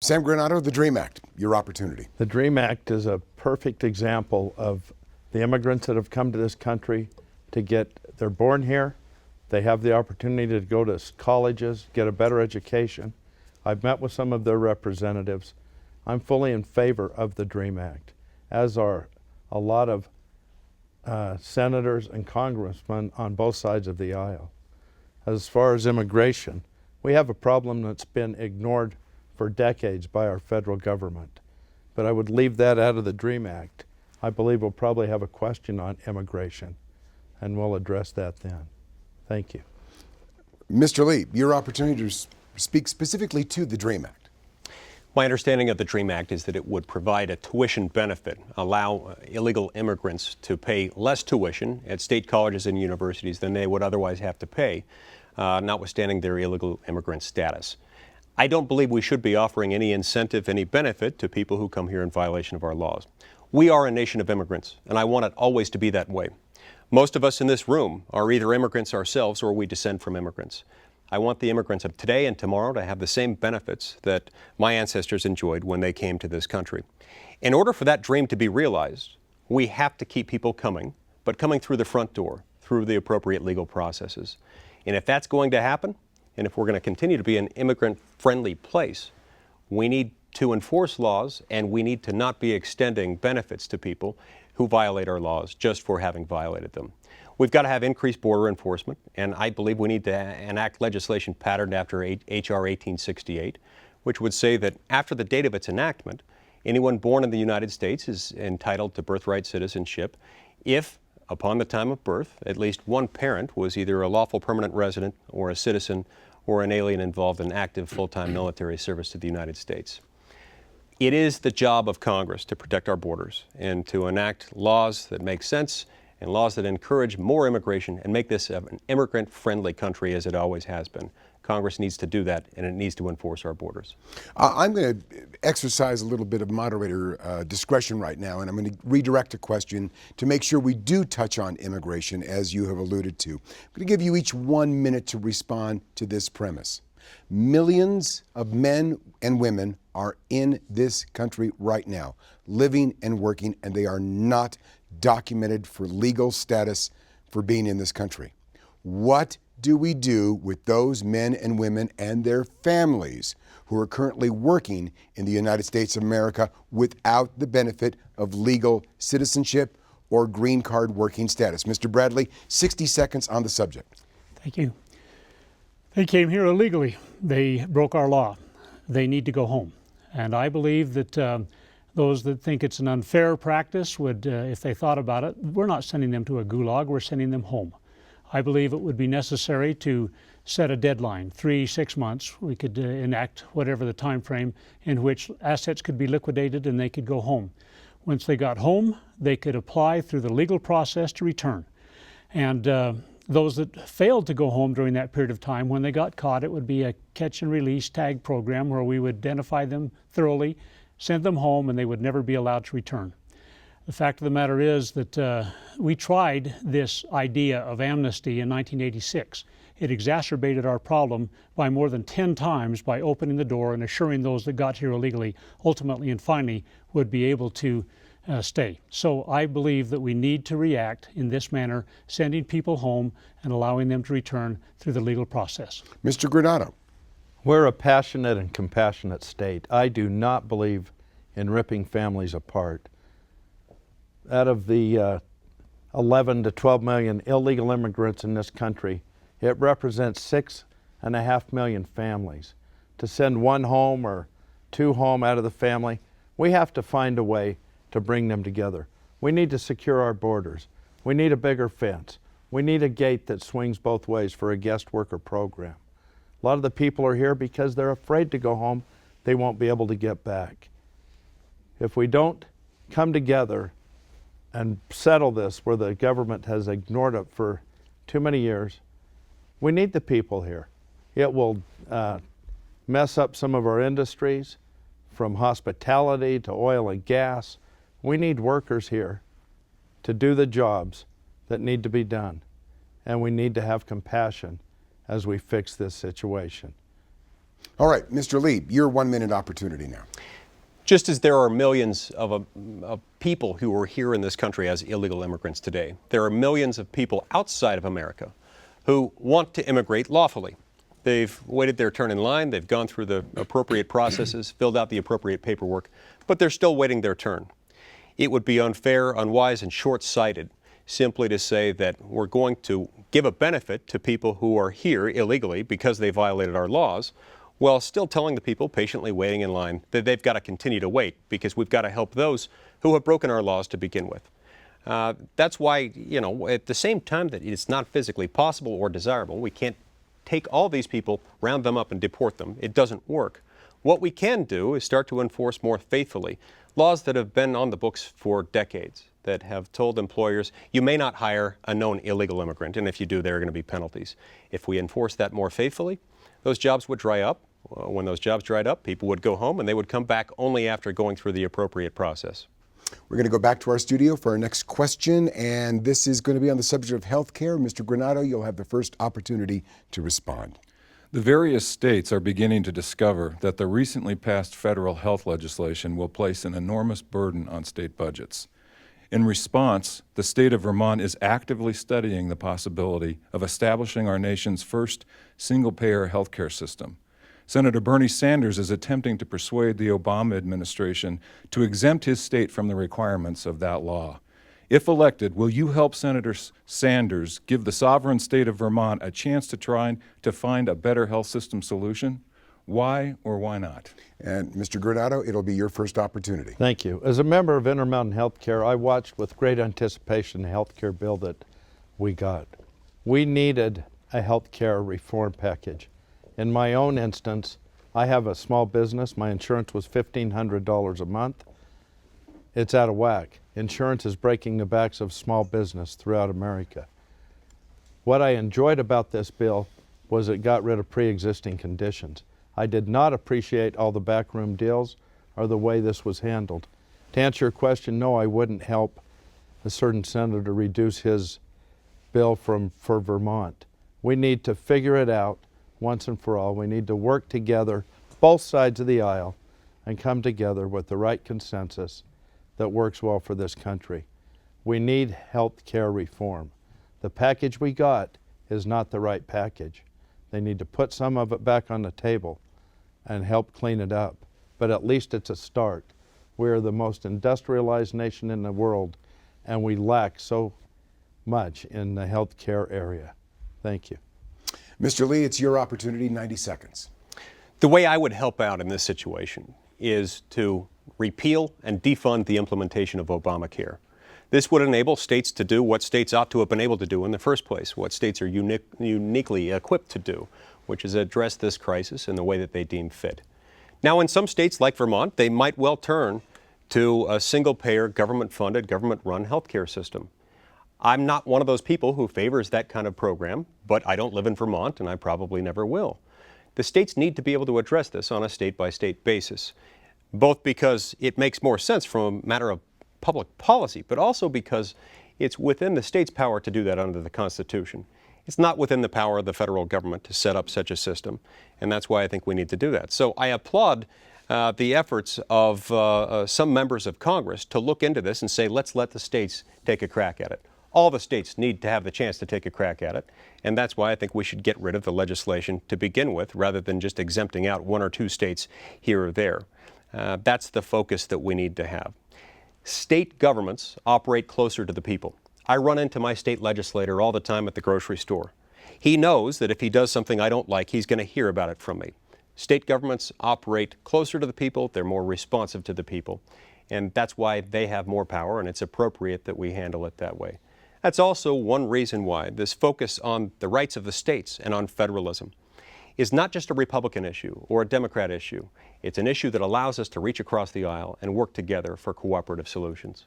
Sam Granato, the DREAM Act, your opportunity. The DREAM Act is a perfect example of the immigrants that have come to this country they're born here, they have the opportunity to go to colleges, get a better education. I've met with some of their representatives. I'm fully in favor of the DREAM Act, as are a lot of senators and congressmen on both sides of the aisle. As far as immigration, we have a problem that's been ignored for decades by our federal government. But I would leave that out of the DREAM Act. I believe we'll probably have a question on immigration, and we'll address that then. Thank you. Mr. Lee, your opportunity to speak specifically to the DREAM Act. My understanding of the DREAM Act is that it would provide a tuition benefit, allow illegal immigrants to pay less tuition at state colleges and universities than they would otherwise have to pay, notwithstanding their illegal immigrant status. I don't believe we should be offering any incentive, any benefit to people who come here in violation of our laws. We are a nation of immigrants, and I want it always to be that way. Most of us in this room are either immigrants ourselves or we descend from immigrants. I want the immigrants of today and tomorrow to have the same benefits that my ancestors enjoyed when they came to this country. In order for that dream to be realized, we have to keep people coming, but coming through the front door, through the appropriate legal processes. And if that's going to happen, and if we're going to continue to be an immigrant-friendly place, we need to enforce laws, and we need to not be extending benefits to people who violate our laws just for having violated them. We've got to have increased border enforcement, and I believe we need to enact legislation patterned after H.R. 1868, which would say that after the date of its enactment, anyone born in the United States is entitled to birthright citizenship if, upon the time of birth, at least one parent was either a lawful permanent resident or a citizen or an alien involved in active full-time military service to the United States. It is the job of Congress to protect our borders and to enact laws that make sense and laws that encourage more immigration and make this an immigrant-friendly country as it always has been. Congress needs to do that, and it needs to enforce our borders. I'm going to exercise a little bit of moderator discretion right now, and I'm going to redirect a question to make sure we do touch on immigration, as you have alluded to. I'm going to give you each 1 minute to respond to this premise. Millions of men and women are in this country right now, living and working, and they are not documented for legal status for being in this country. What do we do with those men and women and their families who are currently working in the United States of America without the benefit of legal citizenship or green card working status? Mr. Bradley, 60 seconds on the subject. Thank you. They came here illegally. They broke our law. They need to go home. And I believe that those that think it's an unfair practice would, if they thought about it, we're not sending them to a gulag, we're sending them home. I believe it would be necessary to set a deadline, 3-6 months. We could enact whatever the time frame in which assets could be liquidated and they could go home. Once they got home, they could apply through the legal process to return. And those that failed to go home during that period of time, when they got caught, it would be a catch and release tag program where we would identify them thoroughly, send them home, and they would never be allowed to return. The fact of the matter is that we tried this idea of amnesty in 1986. It exacerbated our problem by more than 10 times by opening the door and assuring those that got here illegally ultimately and finally would be able to stay. So I believe that we need to react in this manner, sending people home and allowing them to return through the legal process. Mr. Granato. We're a passionate and compassionate state. I do not believe in ripping families apart. Out of the 11 to 12 million illegal immigrants in this country, it represents 6.5 million families. To send one home or two home out of the family, we have to find a way to bring them together. We need to secure our borders. We need a bigger fence. We need a gate that swings both ways for a guest worker program. A lot of the people are here because they're afraid to go home. They won't be able to get back. If we don't come together and settle this where the government has ignored it for too many years, we need the people here. It will mess up some of our industries, from hospitality to oil and gas. We need workers here to do the jobs that need to be done, and we need to have compassion as we fix this situation. All right, Mr. Lee, your 1 minute opportunity now. Just as there are millions of people who are here in this country as illegal immigrants today, there are millions of people outside of America who want to immigrate lawfully. They've waited their turn in line, they've gone through the appropriate processes, filled out the appropriate paperwork, but they're still waiting their turn. It would be unfair, unwise, and short-sighted simply to say that we're going to give a benefit to people who are here illegally because they violated our laws, while still telling the people patiently waiting in line that they've got to continue to wait because we've got to help those who have broken our laws to begin with. That's why, at the same time that it's not physically possible or desirable, we can't take all these people, round them up, and deport them. It doesn't work. What we can do is start to enforce more faithfully laws that have been on the books for decades, that have told employers, you may not hire a known illegal immigrant, and if you do, there are going to be penalties. If we enforce that more faithfully, those jobs would dry up. When those jobs dried up, people would go home, and they would come back only after going through the appropriate process. We're going to go back to our studio for our next question, and this is going to be on the subject of health care. Mr. Granato, you'll have the first opportunity to respond. The various states are beginning to discover that the recently passed federal health legislation will place an enormous burden on state budgets. In response, the state of Vermont is actively studying the possibility of establishing our nation's first single-payer health care system. Senator Bernie Sanders is attempting to persuade the Obama administration to exempt his state from the requirements of that law. If elected, will you help Senator Sanders give the sovereign state of Vermont a chance to try to find a better health system solution? Why or why not? And Mr. Granato, it'll be your first opportunity. Thank you. As a member of Intermountain Healthcare, I watched with great anticipation the health care bill that we got. We needed a health care reform package. In my own instance, I have a small business. My insurance was $1,500 a month. It's out of whack. Insurance is breaking the backs of small business throughout America. What I enjoyed about this bill was it got rid of pre-existing conditions. I did not appreciate all the backroom deals or the way this was handled. To answer your question, no, I wouldn't help a certain senator reduce his bill for Vermont. We need to figure it out once and for all. We need to work together, both sides of the aisle, and come together with the right consensus that works well for this country. We need health care reform. The package we got is not the right package. They need to put some of it back on the table and help clean it up. But at least it's a start. We're the most industrialized nation in the world, and we lack so much in the health care area. Thank you. Mr. Lee, it's your opportunity, 90 seconds. The way I would help out in this situation is to repeal and defund the implementation of Obamacare. This would enable states to do what states ought to have been able to do in the first place, what states are uniquely equipped to do, which is address this crisis in the way that they deem fit. Now, in some states like Vermont, they might well turn to a single-payer, government-funded, government-run healthcare system. I'm not one of those people who favors that kind of program, but I don't live in Vermont, and I probably never will. The states need to be able to address this on a state-by-state basis, both because it makes more sense from a matter of public policy, but also because it's within the state's power to do that under the Constitution. It's not within the power of the federal government to set up such a system, and that's why I think we need to do that. So I applaud the efforts of some members of Congress to look into this and say, let's let the states take a crack at it. All the states need to have the chance to take a crack at it, and that's why I think we should get rid of the legislation to begin with, rather than just exempting out one or two states here or there. That's the focus that we need to have. State governments operate closer to the people. I run into my state legislator all the time at the grocery store. He knows that if he does something I don't like, he's going to hear about it from me. State governments operate closer to the people, they're more responsive to the people, and that's why they have more power, and it's appropriate that we handle it that way. That's also one reason why this focus on the rights of the states and on federalism is not just a Republican issue or a Democrat issue. It's an issue that allows us to reach across the aisle and work together for cooperative solutions.